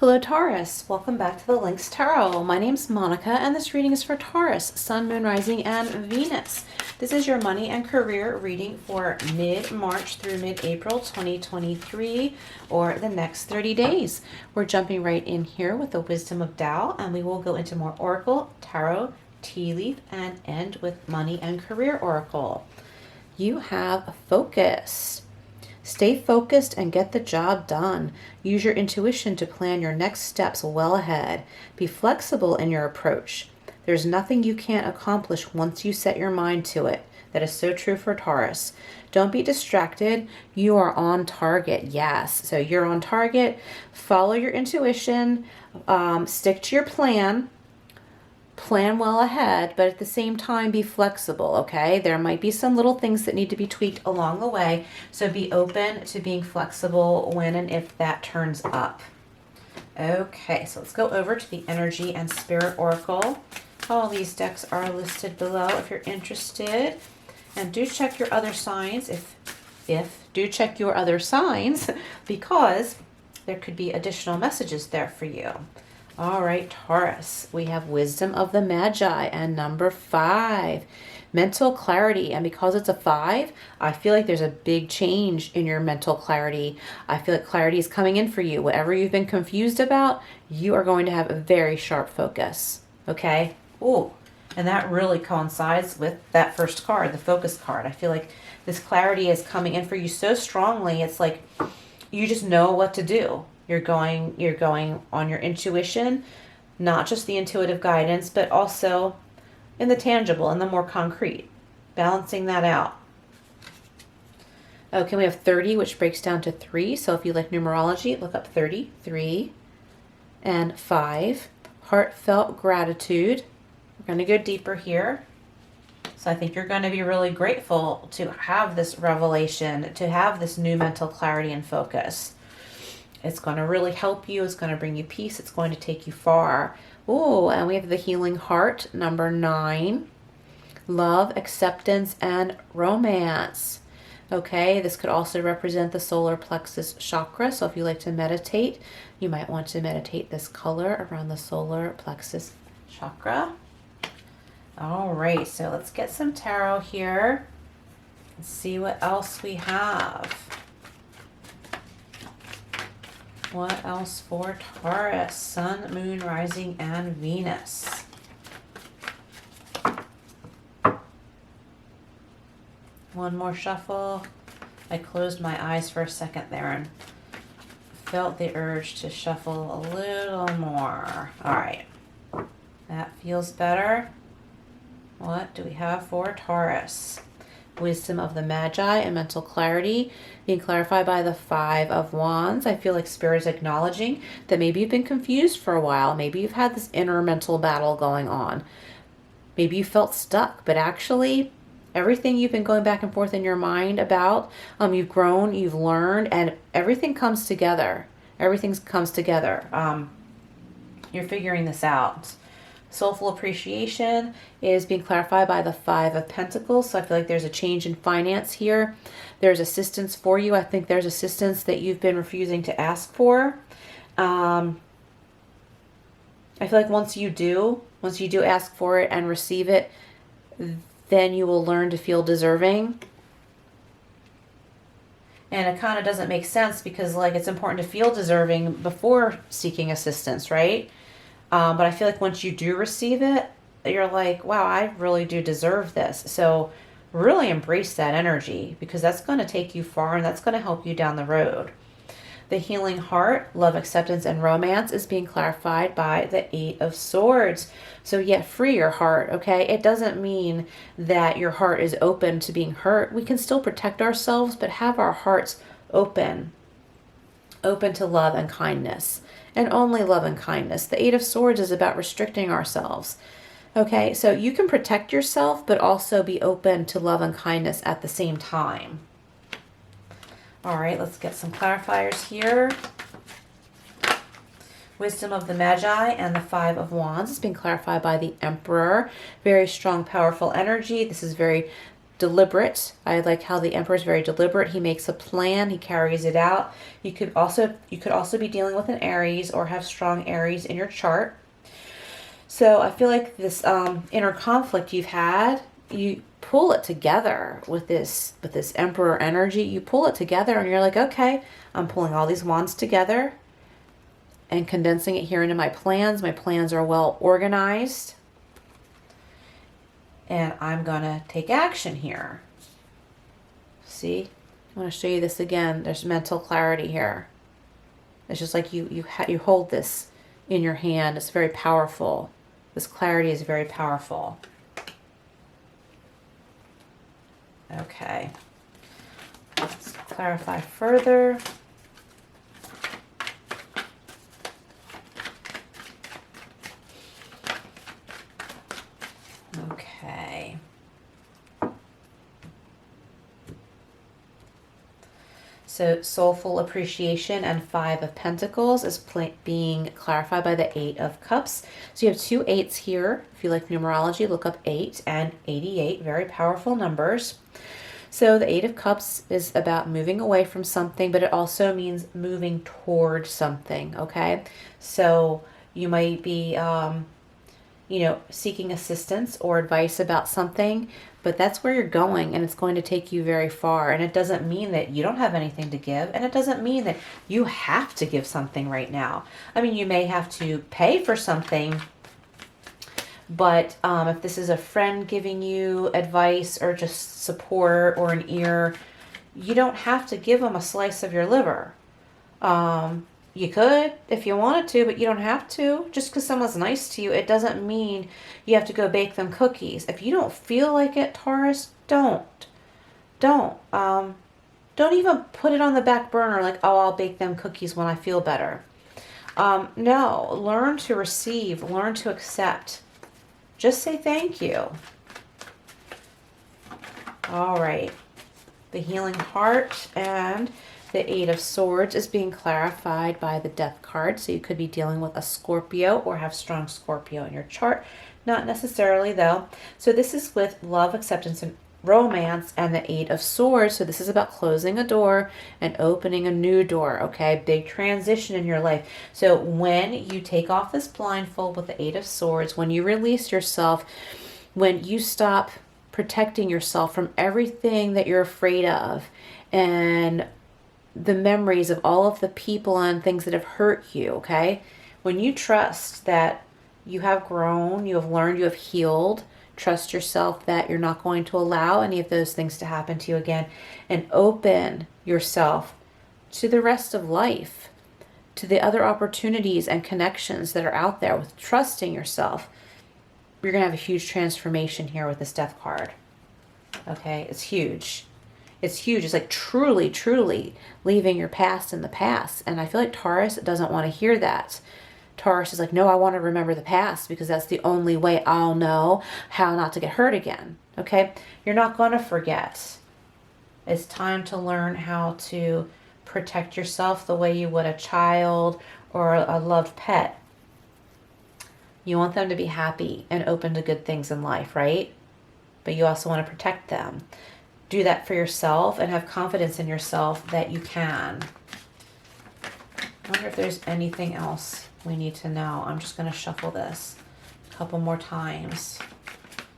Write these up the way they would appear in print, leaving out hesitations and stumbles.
Hello Taurus, welcome back to the Lynx Tarot. My name's Monica and this reading is for Taurus, Sun, Moon, Rising, and Venus. This is your money and career reading for mid-March through mid-April 2023, or the next 30 days. We're jumping right in here with the Wisdom of Tao, and we will go into more Oracle, Tarot, Tea Leaf, and end with Money and Career Oracle. You have focus. Stay focused and get the job done. Use your intuition to plan your next steps well ahead. Be flexible in your approach. There's nothing you can't accomplish once you set your mind to it. That is so true for Taurus. Don't be distracted. You are on target. Yes. So you're on target. Follow your intuition. Stick to your plan. Plan well ahead, but at the same time, be flexible, okay? There might be some little things that need to be tweaked along the way, so be open to being flexible when and if that turns up. Okay, so let's go over to the Energy and Spirit Oracle. All these decks are listed below if you're interested. And do check your other signs, do check your other signs, because there could be additional messages there for you. All right, Taurus, we have Wisdom of the Magi and number 5, mental clarity. And because it's a 5, I feel like there's a big change in your mental clarity. I feel like clarity is coming in for you. Whatever you've been confused about, you are going to have a very sharp focus, okay? Ooh, and that really coincides with that first card, the focus card. I feel like this clarity is coming in for you so strongly. It's like you just know what to do. You're going on your intuition, not just the intuitive guidance, but also in the tangible and the more concrete, balancing that out. Okay, we have 30, which breaks down to 3. So if you like numerology, look up 30, 3, and 5. Heartfelt gratitude. We're going to go deeper here. So I think you're going to be really grateful to have this revelation, to have this new mental clarity and focus. It's going to really help you. It's going to bring you peace. It's going to take you far. Oh, and we have the Healing Heart, number 9. Love, acceptance, and romance. Okay, this could also represent the solar plexus chakra. So if you like to meditate, you might want to meditate this color around the solar plexus chakra. All right, so let's get some tarot here and see what else we have. What else for Taurus? Sun, Moon, Rising, and Venus. One more shuffle. I closed my eyes for a second there and felt the urge to shuffle a little more. All right. That feels better. What do we have for Taurus? Wisdom of the Magi and mental clarity being clarified by the 5 of Wands. I feel like Spirit is acknowledging that maybe you've been confused for a while. Maybe you've had this inner mental battle going on. Maybe you felt stuck, but actually everything you've been going back and forth in your mind about, you've grown, you've learned, and everything comes together. Everything comes together. You're figuring this out. Soulful appreciation is being clarified by the 5 of Pentacles. So I feel like there's a change in finance here. There's assistance for you. I think there's assistance that you've been refusing to ask for. I feel like once you do ask for it and receive it, then you will learn to feel deserving. And it kind of doesn't make sense because like it's important to feel deserving before seeking assistance, right? But I feel like once you do receive it, you're like, wow, I really do deserve this. So really embrace that energy because that's going to take you far and that's going to help you down the road. The Healing Heart, love, acceptance, and romance is being clarified by the 8 of Swords. So yeah, free your heart, okay? It doesn't mean that your heart is open to being hurt. We can still protect ourselves, but have our hearts open to love and kindness. And only love and kindness. The 8 of Swords is about restricting ourselves. Okay, so you can protect yourself, but also be open to love and kindness at the same time. All right, let's get some clarifiers here. Wisdom of the Magi and the 5 of Wands is being clarified by the Emperor. Very strong, powerful energy. This is very deliberate. I like how the Emperor is very deliberate. He makes a plan, he carries it out. You could also be dealing with an Aries or have strong Aries in your chart. So I feel like this inner conflict you've had, you pull it together with this Emperor energy. You pull it together and you're like, okay, I'm pulling all these wands together and condensing it here into my plans. My plans are well organized. And I'm going to take action here. See? I want to show you this again. There's mental clarity here. It's just like you hold this in your hand. It's very powerful. This clarity is very powerful. Okay. Let's clarify further. Okay. So soulful appreciation and 5 of Pentacles is being clarified by the 8 of Cups. So you have 2 8s here. If you like numerology, look up 8 and 88. Very powerful numbers. So the 8 of Cups is about moving away from something, but it also means moving toward something, okay? So you might be seeking assistance or advice about something, but that's where you're going and it's going to take you very far. And it doesn't mean that you don't have anything to give, and it doesn't mean that you have to give something right now. I mean, you may have to pay for something, but if this is a friend giving you advice or just support or an ear, you don't have to give them a slice of your liver. You could if you wanted to, but you don't have to. Just because someone's nice to you, it doesn't mean you have to go bake them cookies. If you don't feel like it, Taurus, don't. Don't even put it on the back burner like, oh, I'll bake them cookies when I feel better. No, learn to receive, learn to accept. Just say thank you. All right. The Healing Heart and the 8 of Swords is being clarified by the Death card. So you could be dealing with a Scorpio or have strong Scorpio in your chart. Not necessarily though. So this is with love, acceptance, and romance and the 8 of Swords. So this is about closing a door and opening a new door, okay? Big transition in your life. So when you take off this blindfold with the 8 of Swords, when you release yourself, when you stop protecting yourself from everything that you're afraid of and the memories of all of the people and things that have hurt you, okay? When you trust that you have grown, you have learned, you have healed, trust yourself that you're not going to allow any of those things to happen to you again, and open yourself to the rest of life, to the other opportunities and connections that are out there. With trusting yourself, you're going to have a huge transformation here with this Death card. Okay, it's huge. It's huge. It's like truly, truly leaving your past in the past. And I feel like Taurus doesn't want to hear that. Taurus is like, no, I want to remember the past because that's the only way I'll know how not to get hurt again. Okay? You're not going to forget. It's time to learn how to protect yourself the way you would a child or a loved pet. You want them to be happy and open to good things in life, right? But you also want to protect them. Do that for yourself and have confidence in yourself that you can. I wonder if there's anything else we need to know. I'm just going to shuffle this a couple more times.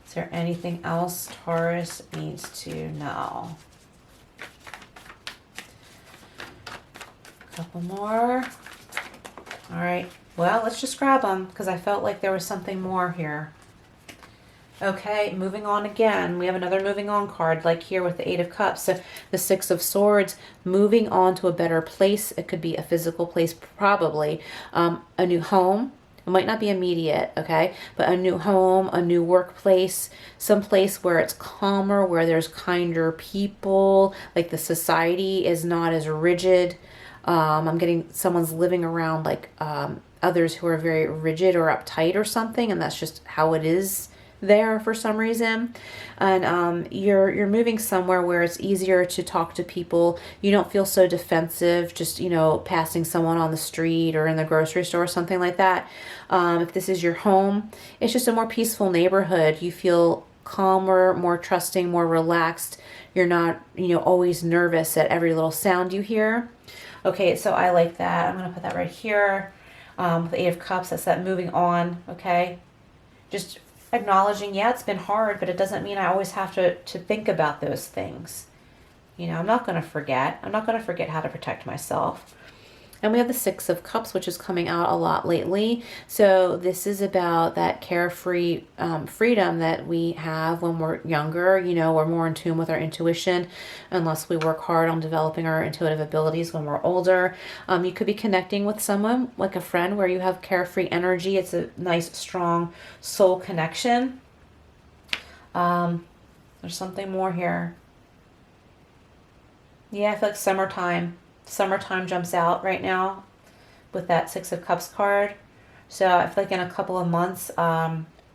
Is there anything else Taurus needs to know? A couple more. All right. Well, let's just grab them because I felt like there was something more here. Okay, moving on again. We have another moving on card, like here with the 8 of Cups. So the 6 of Swords, moving on to a better place. It could be a physical place, probably. A new home. It might not be immediate, okay? But a new home, a new workplace, some place where it's calmer, where there's kinder people, like the society is not as rigid. I'm getting someone's living around like others who are very rigid or uptight or something, and that's just how it is there for some reason. And you're moving somewhere where it's easier to talk to people. You don't feel so defensive just, passing someone on the street or in the grocery store or something like that. If this is your home, it's just a more peaceful neighborhood. You feel calmer, more trusting, more relaxed. You're not, always nervous at every little sound you hear. Okay, so I like that. I'm going to put that right here. The Eight of Cups, that's that moving on, okay? Just acknowledging, yeah, it's been hard, but it doesn't mean I always have to think about those things. I'm not going to forget. I'm not going to forget how to protect myself. And we have the Six of Cups, which is coming out a lot lately. So this is about that carefree freedom that we have when we're younger. We're more in tune with our intuition, unless we work hard on developing our intuitive abilities when we're older. You could be connecting with someone, like a friend, where you have carefree energy. It's a nice, strong soul connection. There's something more here. Yeah, I feel like summertime. Summertime jumps out right now with that Six of Cups card. So I feel like in a couple of months,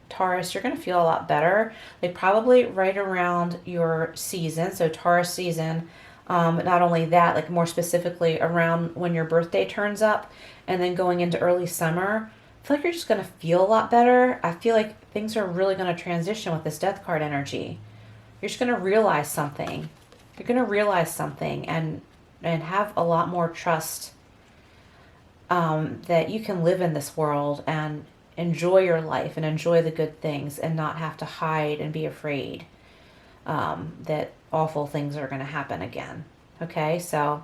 Taurus, you're going to feel a lot better. Like probably right around your season. So Taurus season, not only that, like more specifically around when your birthday turns up and then going into early summer, I feel like you're just going to feel a lot better. I feel like things are really going to transition with this Death card energy. You're just going to realize something. You're going to realize something and have a lot more trust that you can live in this world and enjoy your life and enjoy the good things and not have to hide and be afraid that awful things are going to happen again. Okay, so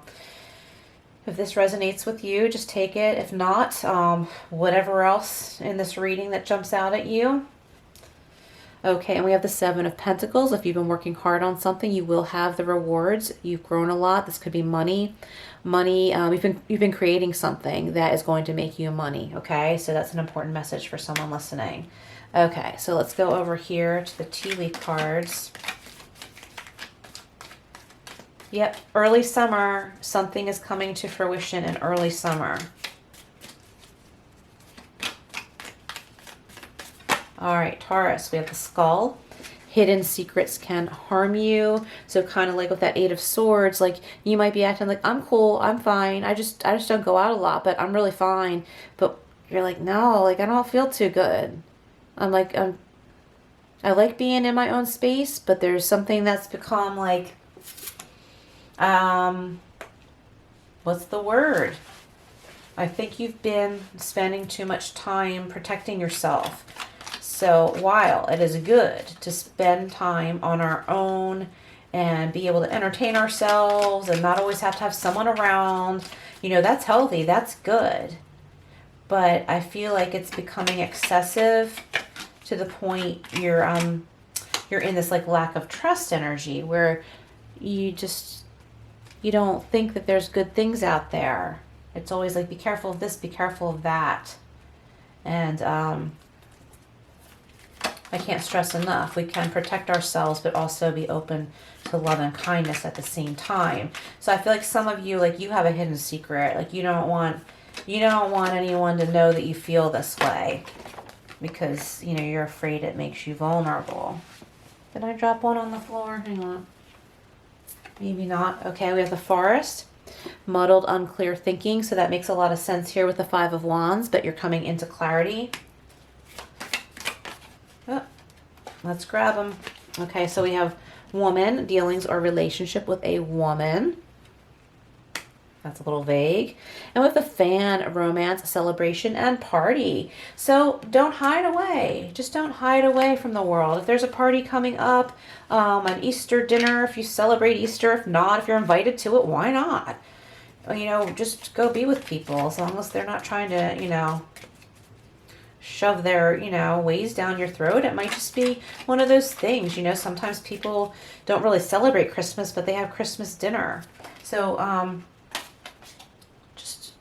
if this resonates with you, just take it. If not, whatever else in this reading that jumps out at you. Okay, and we have the Seven of Pentacles. If you've been working hard on something, you will have the rewards. You've grown a lot. This could be money. You've been creating something that is going to make you money. Okay, so that's an important message for someone listening. Okay, so let's go over here to the tea leaf cards. Yep, early summer. Something is coming to fruition in early summer. All right, Taurus, we have the Skull. Hidden secrets can harm you. So kind of like with that Eight of Swords, like you might be acting like, I'm cool, I'm fine. I just don't go out a lot, but I'm really fine. But you're like, no, like I don't feel too good. I like being in my own space, but there's something that's become like, what's the word? I think you've been spending too much time protecting yourself. So while it is good to spend time on our own and be able to entertain ourselves and not always have to have someone around, that's healthy, that's good. But I feel like it's becoming excessive to the point you're in this like lack of trust energy where you don't think that there's good things out there. It's always like, be careful of this, be careful of that. And I can't stress enough, we can protect ourselves, but also be open to love and kindness at the same time. So I feel like some of you, like you have a hidden secret. Like you don't want anyone to know that you feel this way because, you're afraid it makes you vulnerable. Did I drop one on the floor? Hang on. Maybe not. Okay, we have the Forest. Muddled, unclear thinking. So that makes a lot of sense here with the Five of Wands, but you're coming into clarity. Oh, let's grab them. Okay, so we have woman, dealings or relationship with a woman. That's a little vague. And with the Fan, romance, celebration, and party. So don't hide away. Just don't hide away from the world. If there's a party coming up, an Easter dinner, if you celebrate Easter, if not, if you're invited to it, why not? Just go be with people as long as they're not trying to, shove their, ways down your throat. It might just be one of those things, sometimes people don't really celebrate Christmas, but they have Christmas dinner. So,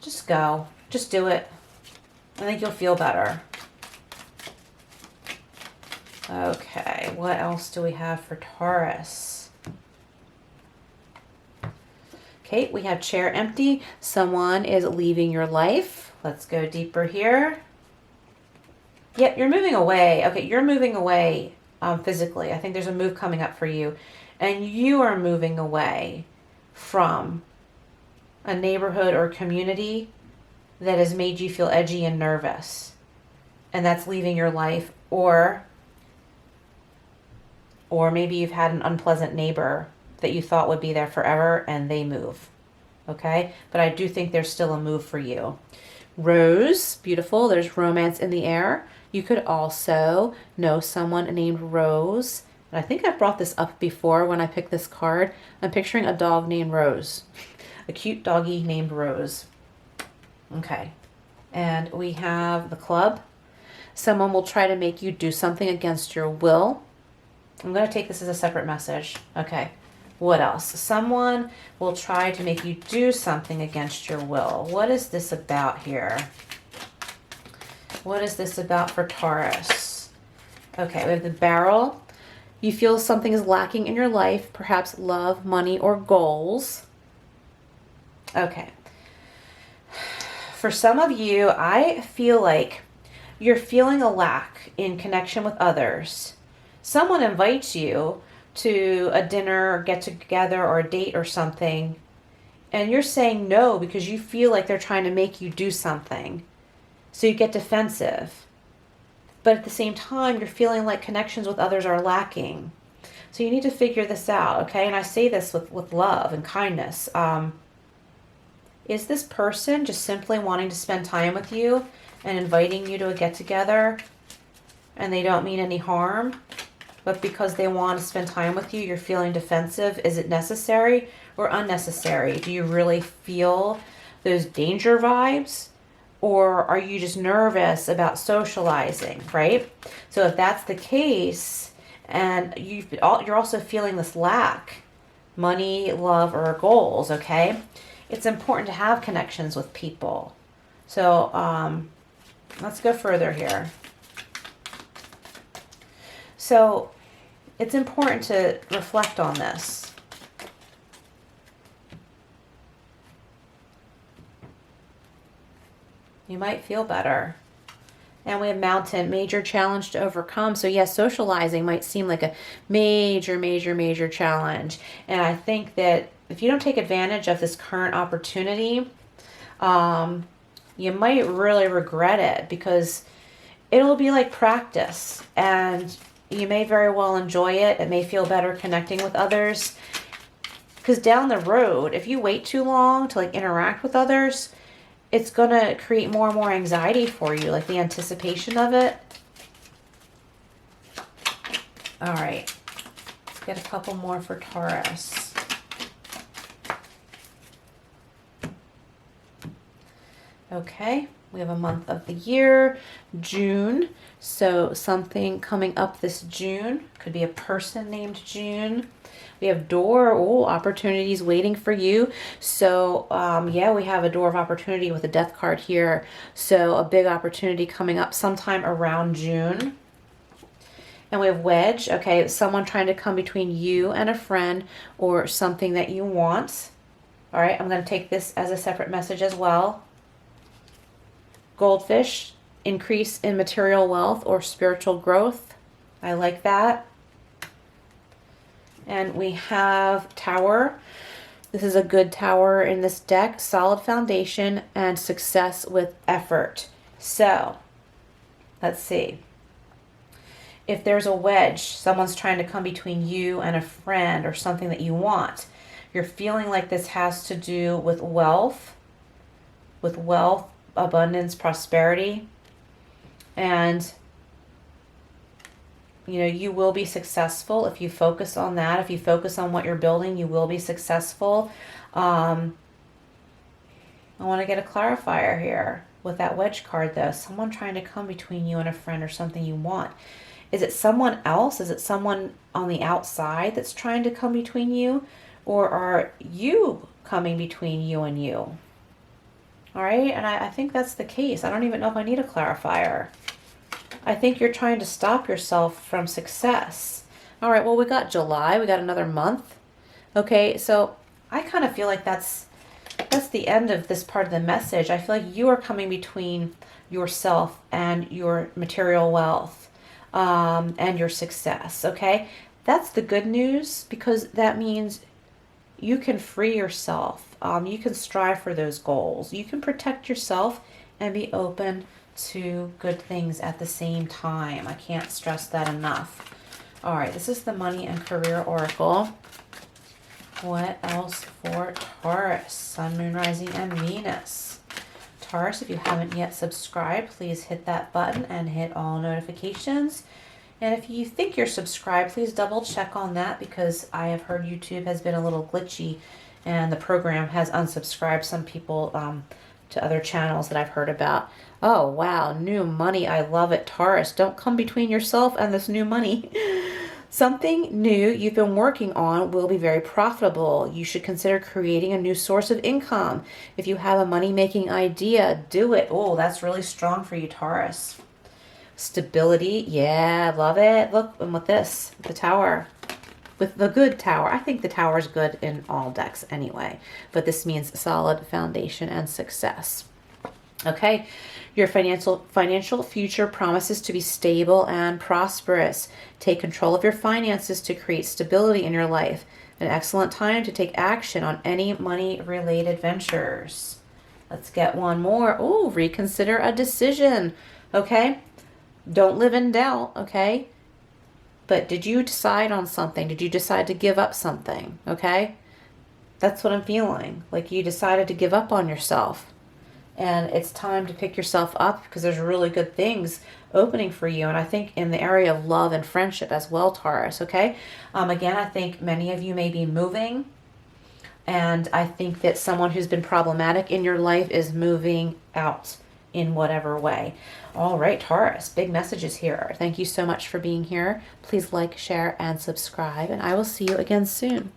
just go. Just do it. I think you'll feel better. Okay, what else do we have for Taurus? Okay, we have chair empty. Someone is leaving your life. Let's go deeper here. Yep, you're moving away. Okay, you're moving away physically. I think there's a move coming up for you. And you are moving away from a neighborhood or community that has made you feel edgy and nervous. And that's leaving your life. Or Or maybe you've had an unpleasant neighbor that you thought would be there forever and they move. Okay? But I do think there's still a move for you. Rose, beautiful. There's romance in the air. You could also know someone named Rose. And I think I've brought this up before when I picked this card. I'm picturing a dog named Rose. A cute doggy named Rose. Okay. And we have the Club. Someone will try to make you do something against your will. I'm going to take this as a separate message. Okay. What else? Someone will try to make you do something against your will. What is this about here? What is this about for Taurus? Okay, we have the Barrel. You feel something is lacking in your life, perhaps love, money, or goals. Okay. For some of you, I feel like you're feeling a lack in connection with others. Someone invites you to a dinner or get together or a date or something, and you're saying no because you feel like they're trying to make you do something. So you get defensive. But at the same time, you're feeling like connections with others are lacking. So you need to figure this out, okay? And I say this with love and kindness. Is this person just simply wanting to spend time with you and inviting you to a get-together, and they don't mean any harm? But because they want to spend time with you, you're feeling defensive. Is it necessary or unnecessary? Do you really feel those danger vibes? Or are you just nervous about socializing, right? So if that's the case, and you're also feeling this lack, money, love, or goals, okay? It's important to have connections with people. So let's go further here. So it's important to reflect on this. You might feel better. And we have Mountain, major challenge to overcome. So yes, socializing might seem like a major challenge. And I think that if you don't take advantage of this current opportunity, you might really regret it, because it'll be like practice, and you may very well enjoy it. It may feel better connecting with others, because down the road, if you wait too long to like interact with others, it's going to create more and more anxiety for you, like the anticipation of it. All right, let's get a couple more for Taurus. Okay, we have a month of the year, June. So something coming up this June. Could be a person named June. We have door, opportunities waiting for you. So yeah, we have a door of opportunity with a death card here. So a big opportunity coming up sometime around June. And we have Wedge. Okay, someone trying to come between you and a friend or something that you want. All right, I'm going to take this as a separate message as well. Goldfish, increase in material wealth or spiritual growth. I like that. And we have Tower. This is a good tower in this deck. Solid foundation and success with effort. So, let's see. If there's a wedge, someone's trying to come between you and a friend or something that you want. You're feeling like this has to do with wealth, abundance, prosperity. And you will be successful if you focus on that. If you focus on what you're building, you will be successful. I want to get a clarifier here with that wedge card, though. Someone trying to come between you and a friend or something you want. Is it someone else? Is it someone on the outside that's trying to come between you? Or are you coming between you and you? All right, and I think that's the case. I don't even know if I need a clarifier. I think you're trying to stop yourself from success. All right, well, we got July. We got another month. Okay, so I kind of feel like that's the end of this part of the message. I feel like you are coming between yourself and your material wealth and your success, okay? That's the good news, because that means you can free yourself. You can strive for those goals. You can protect yourself and be open to good things at the same time. I can't stress that enough. All right, this is the Money and Career Oracle. What else for Taurus? Sun, Moon, Rising, and Venus. Taurus, if you haven't yet subscribed, please hit that button and hit all notifications. And if you think you're subscribed, please double check on that, because I have heard YouTube has been a little glitchy and the program has unsubscribed some people to other channels that I've heard about. Oh, wow. New money. I love it. Taurus, don't come between yourself and this new money. Something new you've been working on will be very profitable. You should consider creating a new source of income. If you have a money-making idea, do it. Oh, that's really strong for you, Taurus. Stability. Yeah, love it. Look, and with this, the Tower. With the good Tower. I think the Tower is good in all decks anyway. But this means solid foundation and success. Okay. Your financial future promises to be stable and prosperous. Take control of your finances to create stability in your life. An excellent time to take action on any money-related ventures. Let's get one more. Oh, reconsider a decision. Okay? Don't live in doubt, okay? But did you decide on something? Did you decide to give up something? Okay? That's what I'm feeling. Like you decided to give up on yourself. And it's time to pick yourself up, because there's really good things opening for you. And I think in the area of love and friendship as well, Taurus, okay? Again, I think many of you may be moving. And I think that someone who's been problematic in your life is moving out in whatever way. All right, Taurus, big messages here. Thank you so much for being here. Please like, share, and subscribe. And I will see you again soon.